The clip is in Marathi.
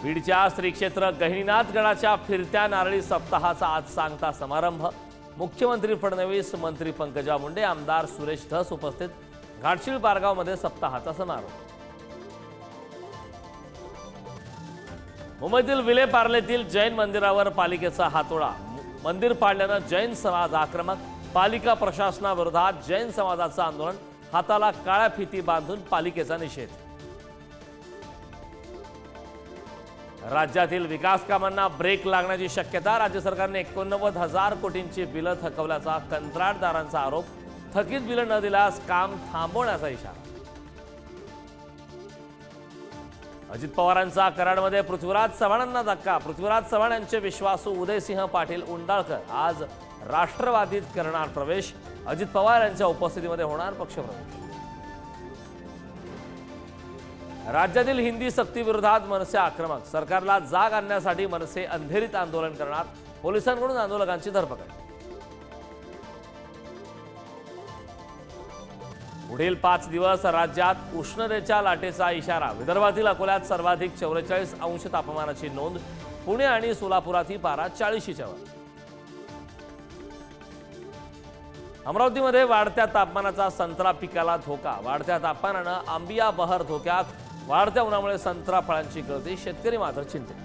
बीडच्या श्री क्षेत्र गहिनीनाथ गडाच्या फिरत्या नारळी सप्ताहाचा आज सांगता समारंभ। मुख्यमंत्री फडणवीस, मंत्री पंकजा मुंडे, आमदार सुरेश धस उपस्थित। घाटशीळ पारगावमध्ये सप्ताहाचा समारोप। मुंबईतील विले पार्लेतील जैन मंदिरावर पालिकेचा हातोडा। मंदिर पाडल्यानं जैन समाज आक्रमक। पालिका प्रशासनाविरोधात जैन समाजाचं आंदोलन। हाताला काळ्या फिती बांधून पालिकेचा निषेध। राज्यातील विकास कामांना ब्रेक लागण्याची शक्यता। राज्य सरकारने 89,000 कोटींची बिलं थकवल्याचा कंत्राटदारांचा आरोप। थकीत बिलं न दिल्यास काम थांबवण्याचा इशारा। अजित पवारांचा कराडमध्ये पृथ्वीराज चव्हाणांना धक्का। पृथ्वीराज चव्हाण यांचे विश्वासू उदयसिंह पाटील उंडाळकर आज राष्ट्रवादीत करणार प्रवेश। अजित पवार यांच्या उपस्थितीमध्ये होणार पक्षप्रवेश। राज्यातील हिंदी सक्तीविरोधात मनसे आक्रमक। सरकारला जाग आणण्यासाठी मनसे अंधेरीत आंदोलन करणार। पोलिसांकडून आंदोलकांची धरपकड। पुढील 5 दिवस राज्यात उष्णतेच्या लाटेचा इशारा। विदर्भातील अकोल्यात सर्वाधिक 44 अंश तापमानाची नोंद। पुणे आणि सोलापुरातही पारा 40च्या वर। अमरावतीमध्ये वाढत्या तापमानाचा संत्रा पिकाला धोका। वाढत्या तापमानानं आंबिया बहर धोक्यात। वाढत्या उन्हामुळे संत्रा फळांची गळती। शेतकरी मात्र चिंतेत।